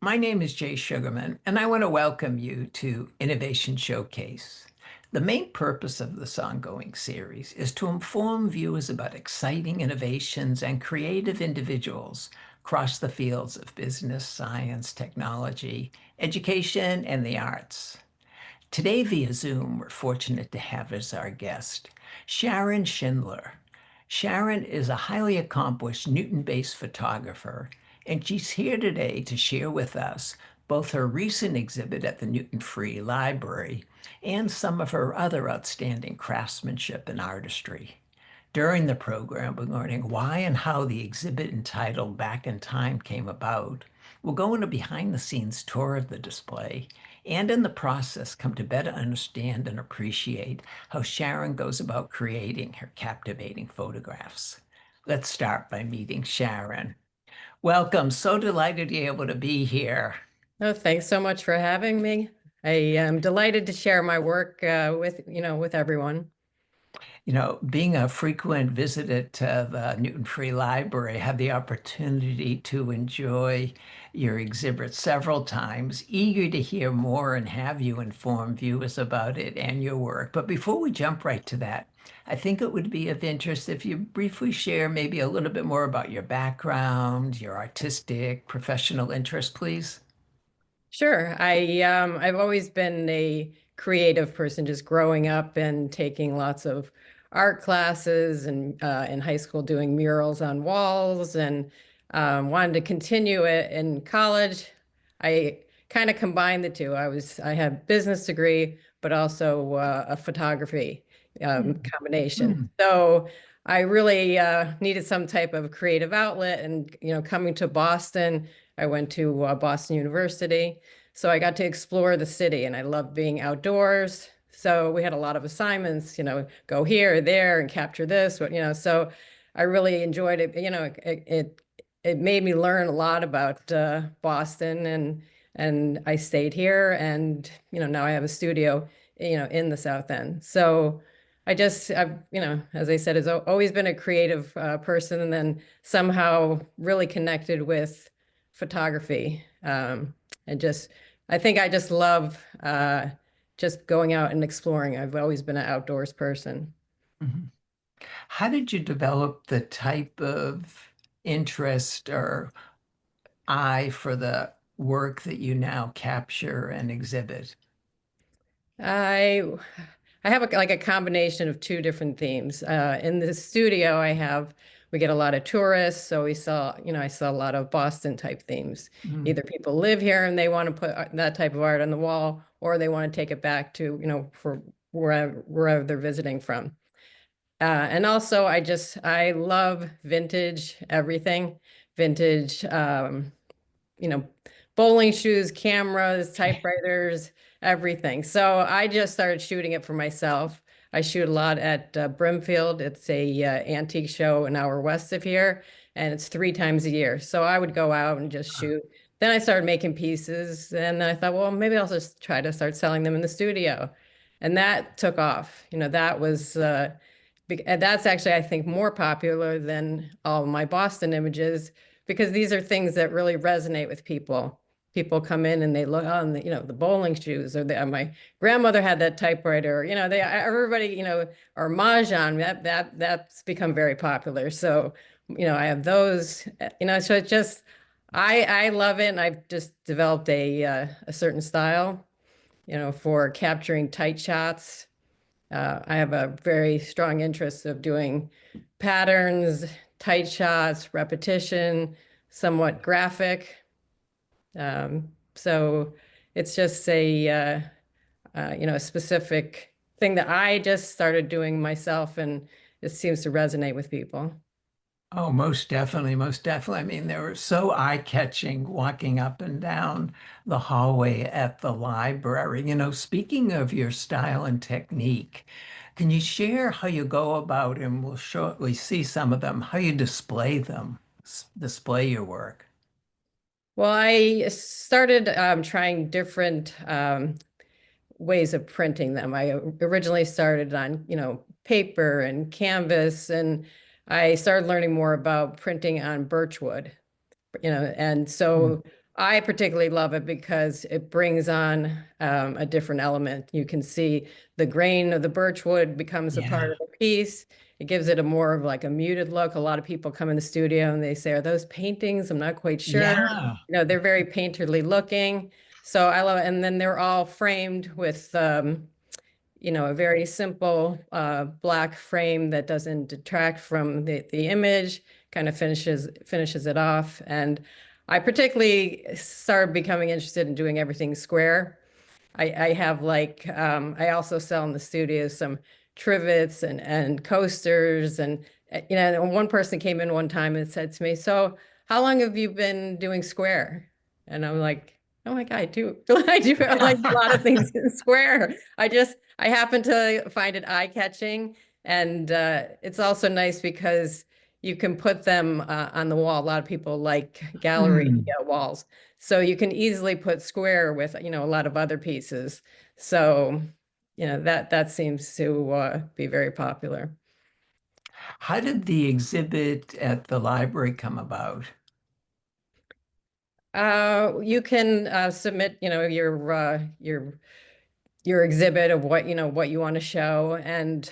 My name is Jay Sugarman, and I want to welcome you to Innovation Showcase. The main purpose of this ongoing series is to inform viewers about exciting innovations and creative individuals across the fields of business, science, technology, education, and the arts. Today, via Zoom, we're fortunate to have as our guest Sharon Schindler. Sharon is a highly accomplished Newton-based photographer, and she's here today to share with us both her recent exhibit at the Newton Free Library and some of her other outstanding craftsmanship and artistry. During the program, we're learning why and how the exhibit entitled Back in Time came about. We'll go on a behind-the-scenes tour of the display and in the process come to better understand and appreciate how Sharon goes about creating her captivating photographs. Let's start by meeting Sharon. Welcome. So delighted you're able to be here. Oh, thanks so much for having me. I am delighted to share my work with everyone. Being a frequent visitor to the Newton Free Library, I had the opportunity to enjoy your exhibit several times, eager to hear more and have you inform viewers about it and your work. But before we jump right to that, I think it would be of interest if you briefly share maybe a little bit more about your background, your artistic, professional interest, please. Sure. I've always been a creative person, just growing up and taking lots of art classes and in high school doing murals on walls and wanted to continue it in college. I kind of combined the two. I had business degree, but also a photography Mm. combination. Mm. So I really needed some type of creative outlet, and coming to Boston, I went to Boston University. So I got to explore the city and I love being outdoors. So we had a lot of assignments, go here, there, and capture this, so I really enjoyed it. It made me learn a lot about Boston, and I stayed here, and now I have a studio, in the South End. So as I said, has always been a creative person, and then somehow really connected with photography. And I think I just love just going out and exploring. I've always been an outdoors person. Mhm. How did you develop the type of interest or eye for the work that you now capture and exhibit? I I have like a combination of two different themes. In the studio, we get a lot of tourists, so I saw a lot of Boston type themes. Mm. Either people live here and they want to put that type of art on the wall, or they want to take it back to, for wherever they're visiting from. And also, I love vintage everything, vintage, you know, bowling shoes, cameras, typewriters, everything. So I just started shooting it for myself. I shoot a lot at Brimfield. It's a antique show an hour west of here, and it's 3 times a year. So I would go out and just shoot. Then I started making pieces, and I thought, well, maybe I'll just try to start selling them in the studio. And that took off. And that's actually, I think, more popular than all my Boston images, because these are things that really resonate with people. People come in and they look on the bowling shoes, or my grandmother had that typewriter, everybody, or Mahjong, that's become very popular. So, I have those, so it's just, I love it. And I've just developed a certain style, for capturing tight shots. I have a very strong interest of doing patterns, tight shots, repetition, somewhat graphic. So it's just a specific thing that I just started doing myself, and it seems to resonate with people. Oh, most definitely, most definitely. I mean, they were so eye-catching walking up and down the hallway at the library. Speaking of your style and technique, can you share how you go about, and we'll shortly see some of them, how you display them, display your work? Well, I started trying different ways of printing them. I originally started on, paper and canvas, and I started learning more about printing on birchwood, and Mm. so I particularly love it because it brings on a different element. You can see the grain of the birch wood becomes a Yeah. part of the piece. It gives it a more of like a muted look. A lot of people come in the studio and they say, "Are those paintings?" I'm not quite sure. Yeah. They're very painterly looking. So I love it. And then they're all framed with a very simple black frame that doesn't detract from the image, kind of finishes it off. And I particularly started becoming interested in doing everything square. I have I also sell in the studio some trivets and coasters and one person came in one time and said to me, "So how long have you been doing square?" And I'm like, "Oh my God, I do I do like a lot of things in square. I happen to find it eye-catching, and it's also nice because you can put them on the wall. A lot of people like gallery Hmm. walls. So you can easily put square with, a lot of other pieces. So, that seems to be very popular. How did the exhibit at the library come about? You can submit, your exhibit of what you want to show. And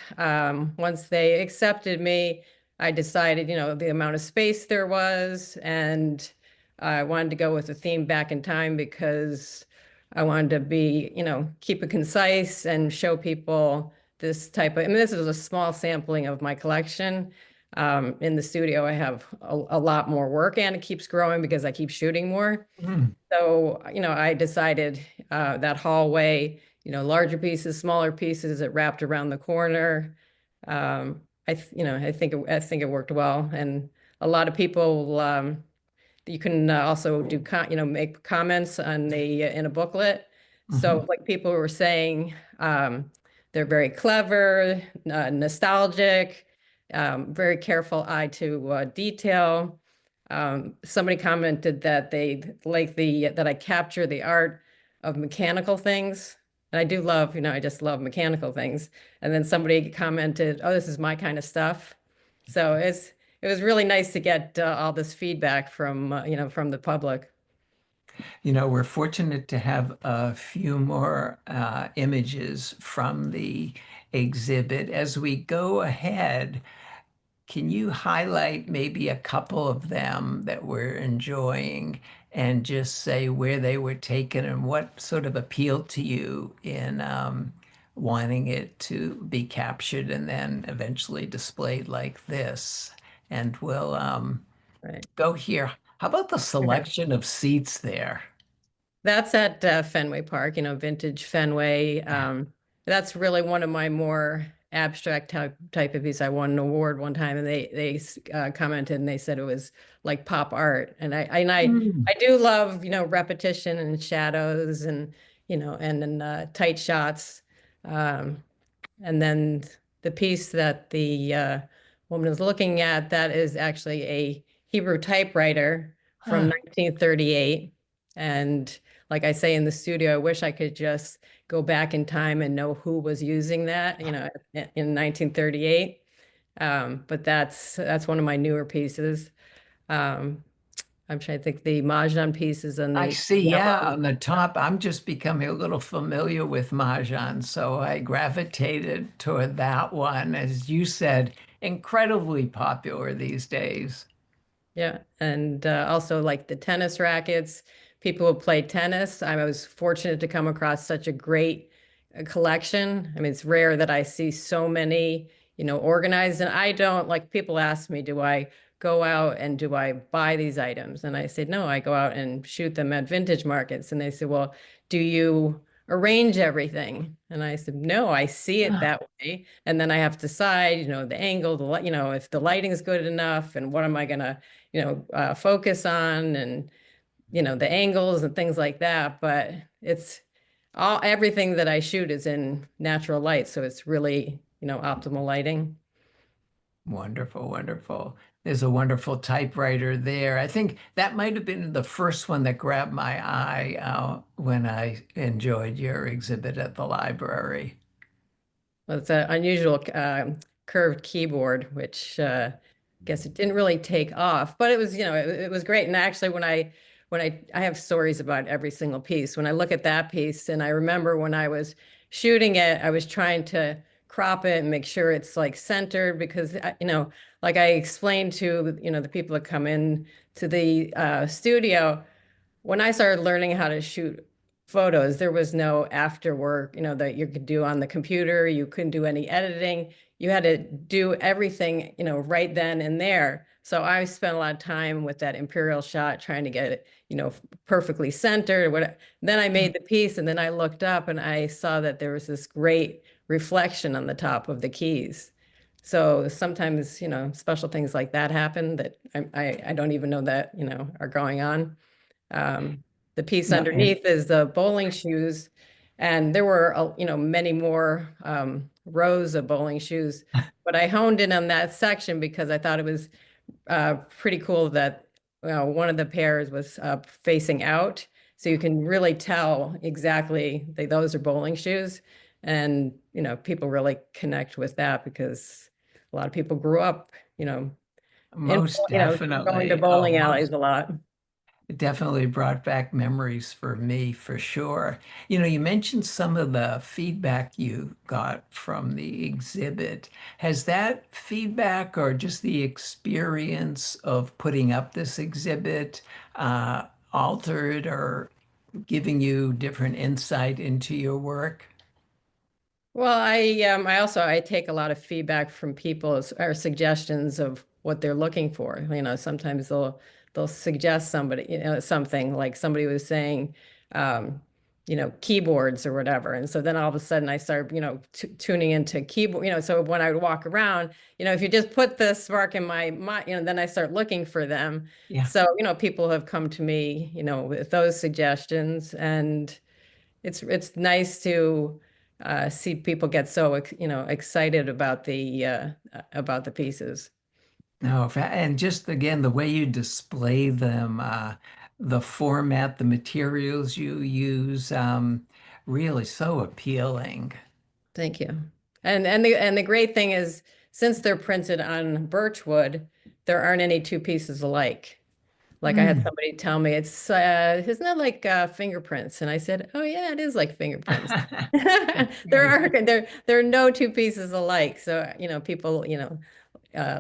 once they accepted me, I decided, the amount of space there was, and I wanted to go with a theme back in time because I wanted to keep it concise and show people this type of, I mean, this is a small sampling of my collection. In the studio, I have a lot more work and it keeps growing because I keep shooting more. Hmm. So, I decided that hallway, larger pieces, smaller pieces that wrapped around the corner. I think it worked well, and a lot of people. You can also make comments on the in a booklet. So, Hmm. like people were saying, they're very clever, nostalgic, very careful eye to detail. Somebody commented that they like that I capture the art of mechanical things. And I do love, I just love mechanical things. And then somebody commented, "Oh, this is my kind of stuff." So it was really nice to get all this feedback from the public. We're fortunate to have a few more images from the exhibit. As we go ahead, can you highlight maybe a couple of them that we're enjoying and just say where they were taken and what sort of appealed to you in wanting it to be captured and then eventually displayed like this? And we'll Right. go here. How about the Okay. selection of seats there? That's at Fenway Park, vintage Fenway. That's really one of my more abstract type of pieces. I won an award one time, and they commented and they said it was like pop art. And Hmm. I do love repetition and shadows and and tight shots. Um, And then the piece that the woman is looking at, that is actually a Hebrew typewriter from Huh. 1938. And like I say in the studio, I wish I could just go back in time and know who was using that, in 1938. But that's one of my newer pieces. Um, I'm trying to think the Mahjong pieces on I the see. Yeah, yellow. on the top, I'm just becoming a little familiar with Mahjong, so I gravitated toward that one. As you said, incredibly popular these days. Yeah, and also like the tennis rackets, people who play tennis. I was fortunate to come across such a great collection. I mean, it's rare that I see so many, organized. And I don't like people ask me, do I go out and do I buy these items? And I said, no, I go out and shoot them at vintage markets. And they said, well, do you arrange everything? And I said, no, I see it Ah, that way. And then I have to decide, the angle, if the lighting is good enough and what am I gonna focus on and, the angles and things like that. But it's everything that I shoot is in natural light. So it's really, optimal lighting. wonderful, wonderful. There's a wonderful typewriter there. I think that might have been the first one that grabbed my eye when I enjoyed your exhibit at the library. Well, it's an unusual curved keyboard, which I guess it didn't really take off, but it was, it was great. And actually, when I have stories about every single piece. When I look at that piece, and I remember when I was shooting it, I was trying to crop it and make sure it's like centered because, like I explained to, the people that come in to the studio, when I started learning how to shoot photos, there was no after work, that you could do on the computer. You couldn't do any editing. You had to do everything, right then and there. So I spent a lot of time with that imperial shot trying to get it, perfectly centered. Then I made the piece and then I looked up and I saw that there was this great reflection on the top of the keys. So sometimes, special things like that happen that I don't even know that, are going on. Um, the piece No, and underneath is the bowling shoes, and there were many more rows of bowling shoes, but I honed in on that section because I thought it was pretty cool that one of the pairs was facing out, so you can really tell exactly those are bowling shoes, and people really connect with that because a lot of people grew up, in most going to definitely. Oh, bowling alleys most a lot. it definitely brought back memories for me for sure. You mentioned some of the feedback you got from the exhibit. Has that feedback or just the experience of putting up this exhibit altered or giving you different insight into your work? Well, I take a lot of feedback from people or suggestions of what they're looking for. Sometimes they'll suggest somebody, something like somebody was saying, um, keyboards or whatever. And so then all of a sudden I start, tuning into keyboard, so when I would walk around, if you just put the spark in my mind, then I start looking for them. Yeah. So, people have come to me, with those suggestions, and it's nice to see people get so excited about the pieces. No, and just again, the way you display them, the format, the materials you use, really so appealing. Thank you. And the great thing is, since they're printed on birchwood, there aren't any two pieces alike. Like I had Mm. somebody tell me isn't that like fingerprints? And I said, oh yeah, it is like fingerprints. That's great. There are no two pieces alike. So, people,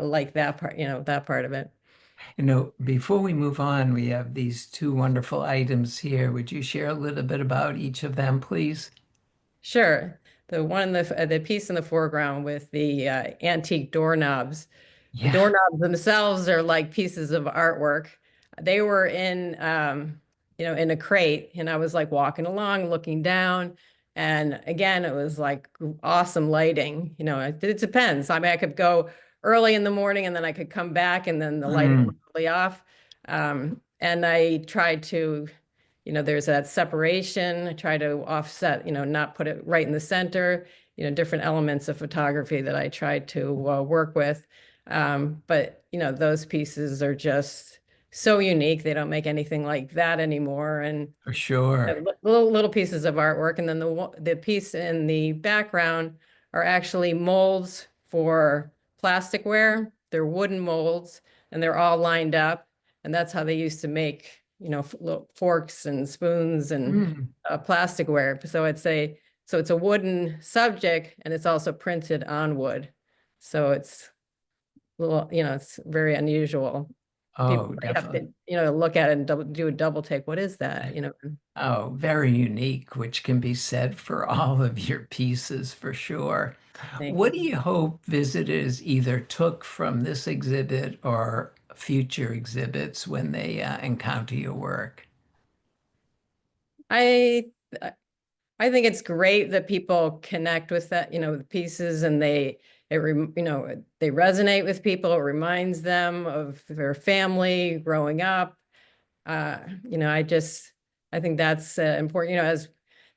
like that part of it. Before we move on, we have these two wonderful items here. Would you share a little bit about each of them, please? Sure. The piece in the foreground with the antique doorknobs. The Yeah. doorknobs themselves are like pieces of artwork. They were in a crate, and I was like walking along, looking down, and again, it was like awesome lighting. It depends. I mean, I could go early in the morning, and then I could come back, and then the lighting was Mm, really off. And I tried to there's that separation. I try to offset, not put it right in the center, different elements of photography that I tried to work with. But, those pieces are just so unique. They don't make anything like that anymore. And for sure. little pieces of artwork. And then the piece in the background are actually molds for plasticware. They're wooden molds and they're all lined up. And that's how they used to make, little forks and spoons and Mm, plasticware. So it's a wooden subject and it's also printed on wood. So it's it's very unusual. People oh, really have definitely. to, look at it and do a double take. What is that? Oh, very unique, which can be said for all of your pieces for sure. Thank What you. do you hope visitors either took from this exhibit or future exhibits when they encounter your work? I I think it's great that people connect with that, the pieces and they resonate with people. It reminds them of their family growing up. Uh, you know, I just I think that's important, as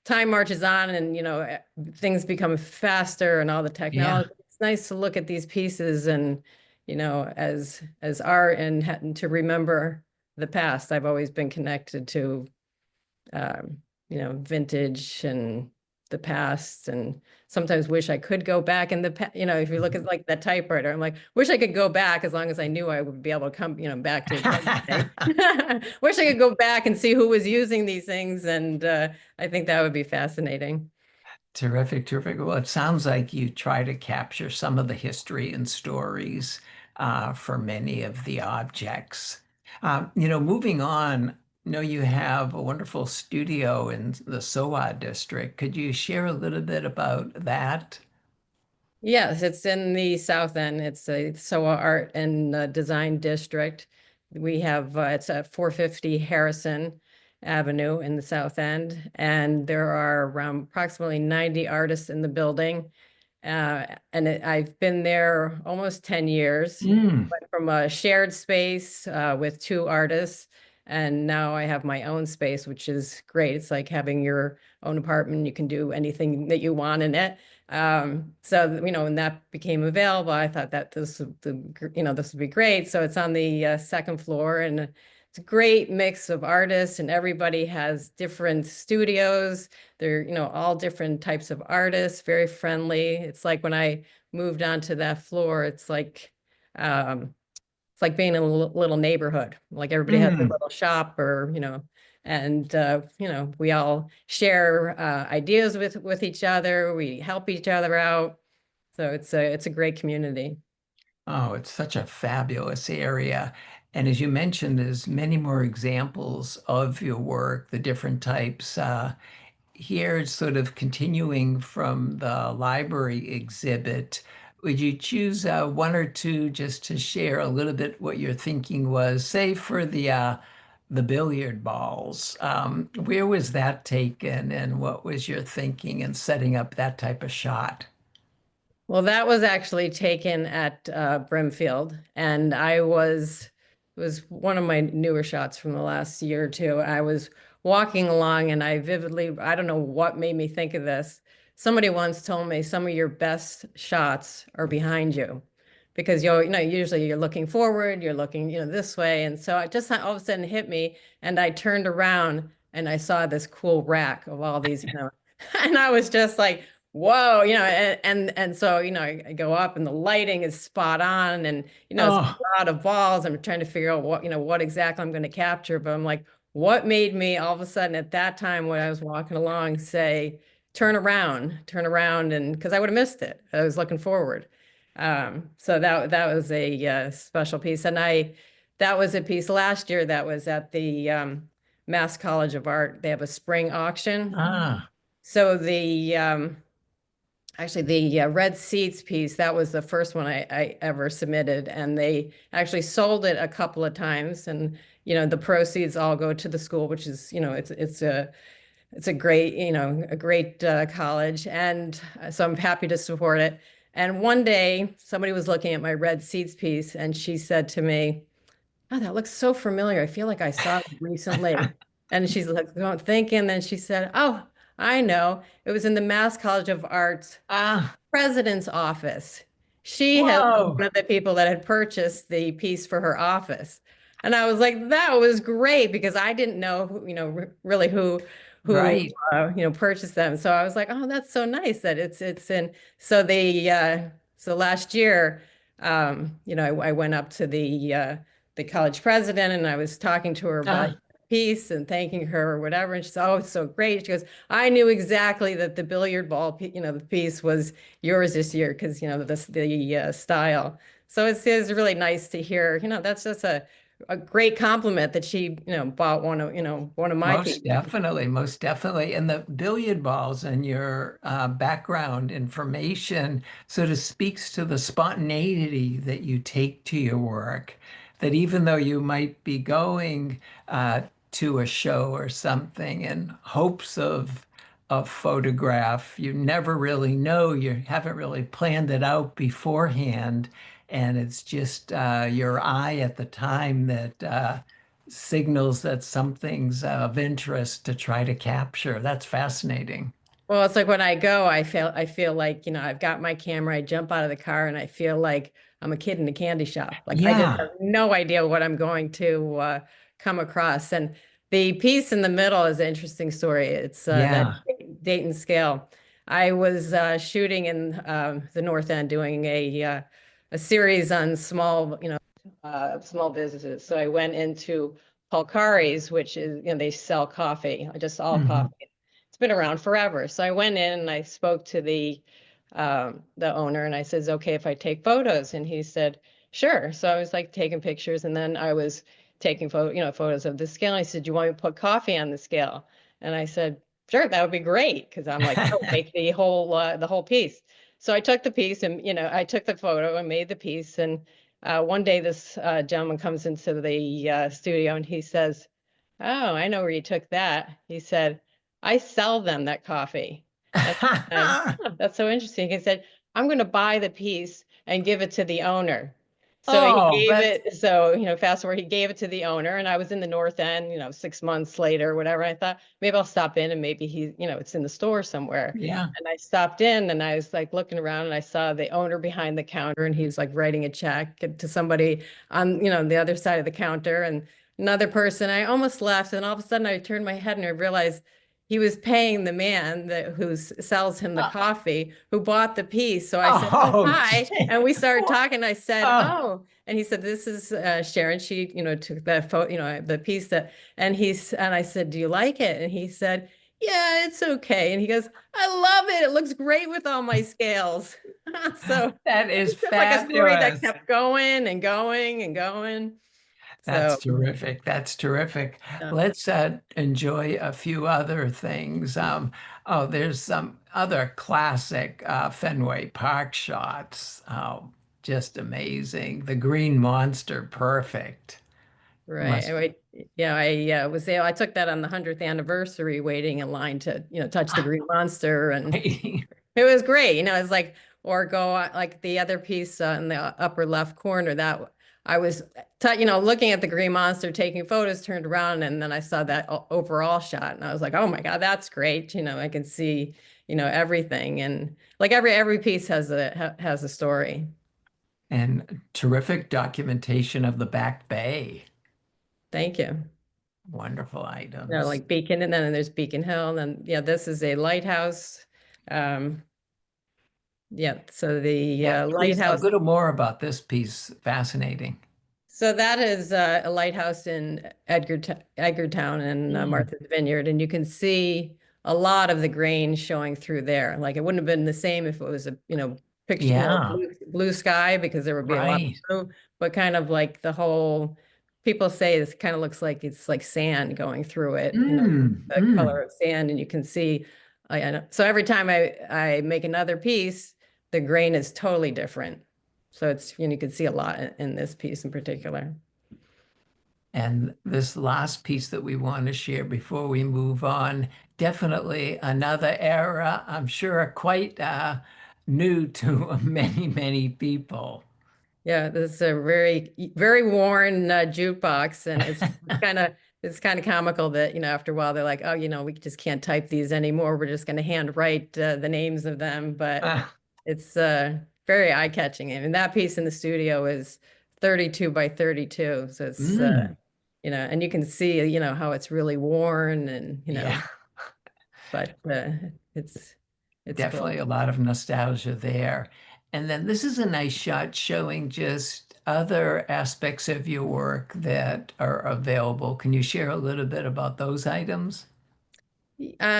time marches on and things become faster and all the Yeah, technology. It's nice to look at these pieces and as art and to remember the past. I've always been connected to vintage and the past, and sometimes wish I could go back in the past. If you look at like that typewriter, I'm like, wish I could go back as long as I knew I would be able to come, back to present day. Wish I could go back and see who was using these things, and I think that would be fascinating. Terrific, terrific. Well, it sounds like you try to capture some of the history and stories for many of the objects. Moving on, I know you have a wonderful studio in the Sowa district. Could you share a little bit about that? Yes, it's in the South End. It's a SOA Art and Design District. We have it's at 450 Harrison Avenue in the South End, and there are around approximately 90 artists in the building. I've been there almost 10 years. Mm. Went from a shared space with two artists, and now I have my own space, which is great. It's like having your own apartment. You can do anything that you want in it. So, when that became available, I thought that this would be great. So it's on the second floor, and it's a great mix of artists, and everybody has different studios. They're, all different types of artists, very friendly. It's like when I moved onto that floor, um, it's like being in a little neighborhood. Like everybody has their Mm. little shop, or and we all share ideas with each other. We help each other out. So it's a great community. Oh, it's such a fabulous area. And as you mentioned, there's many more examples of your work, the different types. Here, it's sort of continuing from the library exhibit. Would you choose one or two just to share a little bit what your thinking was, say for the billiard balls? Where was that taken, and what was your thinking in setting up that type of shot? Well, that was actually taken at Brimfield, and it was one of my newer shots from the last year or two. I was walking along, and I don't know what made me think of this. Somebody once told me some of your best shots are behind you, because usually you're looking forward, you're looking, this way, and so it just all of a sudden hit me, and I turned around and I saw this cool rack of all these, and I was just like, whoa, and so, I go up and the lighting is spot on, and it's a Oh, lot of balls. I'm trying to figure out what exactly I'm going to capture, but I'm like, what made me all of a sudden at that time when I was walking along say, turn around, and because I would have missed it. I was looking forward. So that was a special piece, and I that was a piece last year that was at the Mass College of Art. They have a spring auction. ah, So actually, the Red Seats piece, that was the first one I ever submitted, and they actually sold it a couple of times, and the proceeds all go to the school, which is it's a great a great college, and so I'm happy to support it. And one day, somebody was looking at my Red Seats piece, and she said to me, "Oh, that looks so familiar. I feel like I saw it recently." And she's like thinking, then she said, "Oh, I know. It was in the Mass College of Arts ah, president's office. She had whoa, one of the people that had purchased the piece for her office." And I was like, that was great, because I didn't know really who right. purchased them. So I was like, oh, that's so nice that it's in. So so last year, I went up to the college president, and I was talking to her about Ah, the piece and thanking her or whatever. And she said, "Oh, it's so great." She goes, "I knew exactly that the billiard ball, the piece was yours this year, because the style." So it's really nice to hear. That's just a great compliment that she bought one of my most pieces. definitely, most definitely. And the billiard balls and your background information sort of speaks to the spontaneity that you take to your work. That even though you might be going to a show or something in hopes of a photograph, you never really know. You haven't really planned it out beforehand. And it's just your eye at the time that signals that something's of interest to try to capture. That's fascinating. Well, it's like when I go, I feel like, I've got my camera, I jump out of the car, and I feel like I'm a kid in a candy shop. Like I just have Yeah, no idea what I'm going to come across. And the piece in the middle is an interesting story. It's that yeah. Dayton scale. I was shooting in the North End, doing a series on small, small businesses. So I went into Polcari's, which is, they sell coffee, just all Mhm. coffee. It's been around forever. So I went in and I spoke to the owner and I said, "Is it okay if I take photos?" And he said, "Sure." So I was like taking pictures and then I was taking photos of the scale. I said, "Do you want me to put coffee on the scale?" And I said, "Sure, that would be great." Because I'm like, "Oh, make the whole piece." So I took the piece and, I took the photo and made the piece. And one day this gentleman comes into the studio and he says, "Oh, I know where you took that." He said, "I sell them that coffee." And I said, "Oh, that's so interesting." He said, "I'm going to buy the piece and give it to the owner." So he Oh, gave that's it, so, fast forward, he gave it to the owner, and I was in the North End, 6 months later, whatever. I thought maybe I'll stop in and maybe it's in the store somewhere. yeah. And I stopped in and I was like looking around and I saw the owner behind the counter and he was like writing a check to somebody on, the other side of the counter. And another person, I almost left, and all of a sudden I turned my head and I realized he was paying the man who sells him the Uh, coffee, who bought the piece. So I said, "Oh, oh, hi," gee. and we started Wha- talking. I said, uh, "Oh," and he said, "This is Sharon. She, took that photo, the piece that," and I said, "Do you like it?" And he said, "Yeah, it's okay." And he goes, "I love it. It looks great with all my scales." So that is it's just like a story that fabulous. kept going and going and going. That's So, terrific. That's terrific. yeah. Let's enjoy a few other things. Oh, there's some other classic Fenway Park shots. Oh, just amazing. The Green Monster, perfect. Right. Must Anyway, yeah, I was there. I took that on the 100th anniversary, waiting in line to, touch the Green Monster, and be. it was great. It's like, or go like the other piece in the upper left corner that I was, looking at the Green Monster, taking photos, turned around, and then I saw that overall shot, and I was like, "Oh my God, that's great!" I can see, everything, and like every piece has a story. And terrific documentation of the Back Bay. Thank you. Wonderful items. Like Beacon, and then there's Beacon Hill, and then yeah, this is a lighthouse. Um, yeah, so the Yeah, please, a lighthouse. little more about this piece. Fascinating. So that is a lighthouse in Edgartown and Mm. Martha's Vineyard, and you can see a lot of the grain showing through there. Like it wouldn't have been the same if it was a picture, Yeah, blue sky, because there would be a lot of right. blue, but kind of like the whole. People say this kind of looks like it's like sand going through it, Mm, the color mm. of sand, and you can see. So every time I make another piece, the grain is totally different. So it's, you can see a lot in this piece in particular. And this last piece that we want to share before we move on, definitely another era, I'm sure quite new to many, many people. Yeah, this is a very, very worn jukebox, and it's kind of comical that, after a while they're like, "Oh, we just can't type these anymore. We're just going to hand write the names of them." But Uh, it's very eye-catching. I mean, that piece in the studio is 32 by 32, so it's mm, and you can see, how it's really worn, and yeah, but it's definitely cool. a lot of nostalgia there. And then this is a nice shot showing just other aspects of your work that are available. Can you share a little bit about those items?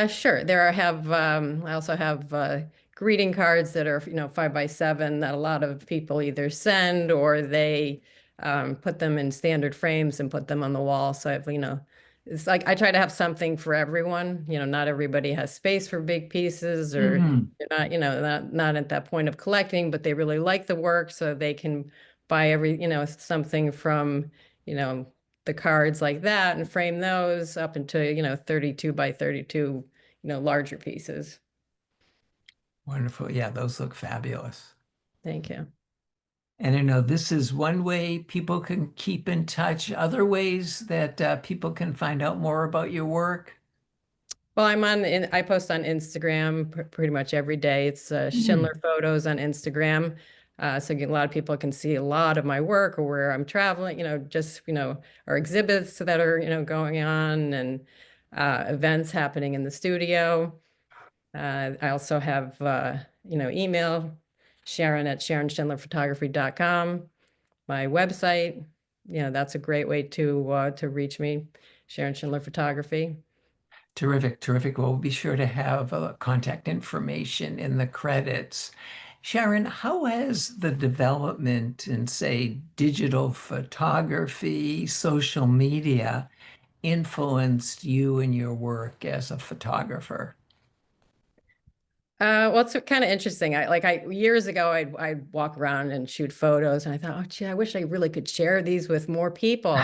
Sure. I also have greeting cards that are, 5 by 7, that a lot of people either send or they put them in standard frames and put them on the wall. So it's like I try to have something for everyone. Not everybody has space for big pieces, or Mm, they're not, not at that point of collecting, but they really like the work, so they can buy something from, you know, the cards like that and frame those up into, 32 by 32, larger pieces. wonderful. Yeah, those look fabulous. Thank you. And I know this is one way people can keep in touch, other ways that people can find out more about your work. Well, I post on Instagram pretty much every day. It's Mm, Schindler Photos on Instagram. So a lot of people can see a lot of my work or where I'm traveling, just, our exhibits that are, going on, and events happening in the studio. I also have, email, Sharon at SharonSchindlerPhotography.com. My website, that's a great way to reach me, Sharon Schindler Photography. Terrific, terrific. Well, we'll be sure to have contact information in the credits. Sharon, how has the development in, say, digital photography, social media influenced you and your work as a photographer? Well, it's kind of interesting. I years ago, I'd walk around and shoot photos, and I thought, oh, gee, I wish I really could share these with more people.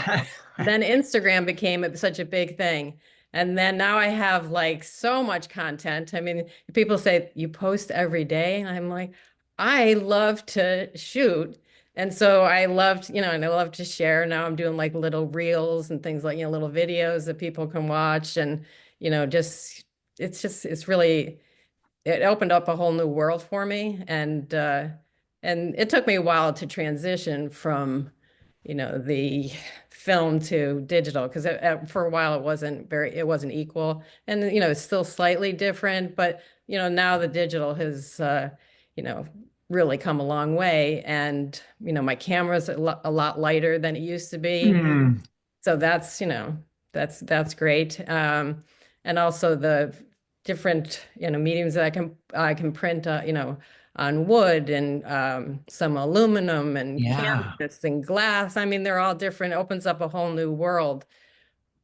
Then Instagram became such a big thing, and then now I have like so much content. I mean, people say you post every day, and I'm like, I love to shoot, and so I loved, and I love to share. Now I'm doing like little reels and things like, little videos that people can watch, and just it's really it opened up a whole new world for me, and it took me a while to transition from the film to digital, because for a while it wasn't equal, and it's still slightly different, but now the digital has you know really come a long way, and my camera's a lot lighter than it used to be, Hmm. so that's great. And also the different mediums that I can print on wood, and some aluminum and Yeah. canvas and glass. I mean, they're all different. It opens up a whole new world.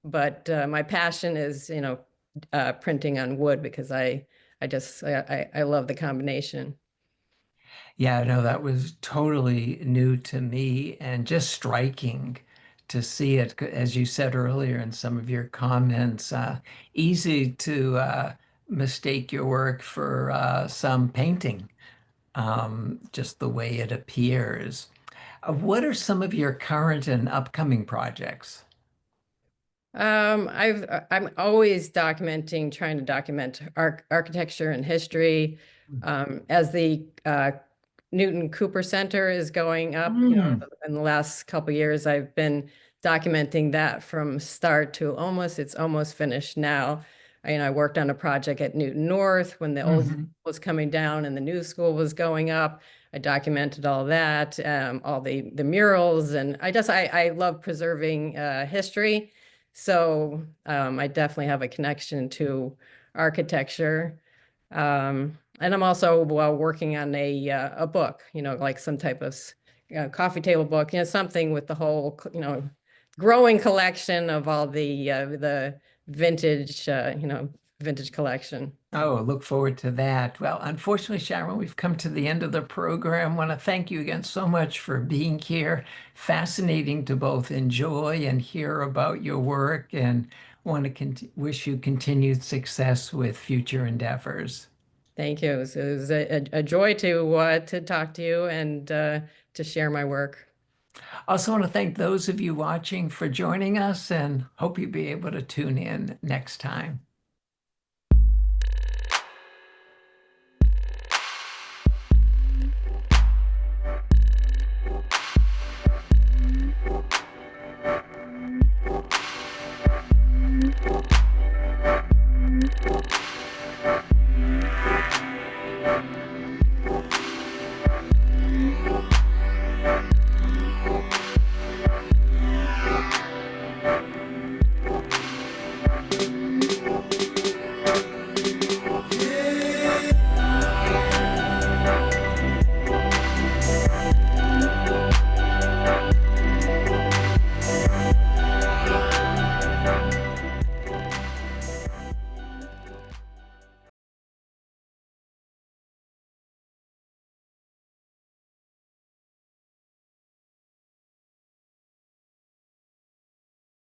But my passion is printing on wood, because I love the combination. Yeah, no, that was totally new to me and just striking to see it, as you said earlier in some of your comments, easy to mistake your work for some painting, just the way it appears. What are some of your current and upcoming projects? I'm always trying to document architecture and history. As the Newton Cooper Center is going up, Mm. in the last couple of years, I've been documenting that from start to it's almost finished now. I worked on a project at Newton North when the old school Mhm. was coming down and the new school was going up. I documented all that, all the murals, and I love preserving history. So I definitely have a connection to architecture. And I'm also working on a book, like some type of coffee table book, something with the whole, growing collection of all the vintage, vintage collection. Oh, I look forward to that. Well, unfortunately, Sharon, we've come to the end of the program. I want to thank you again so much for being here. Fascinating to both enjoy and hear about your work, and want to wish you continued success with future endeavors. Thank you. It was a joy to talk to you, and to share my work. Also want to thank those of you watching for joining us and hope you'll be able to tune in next time.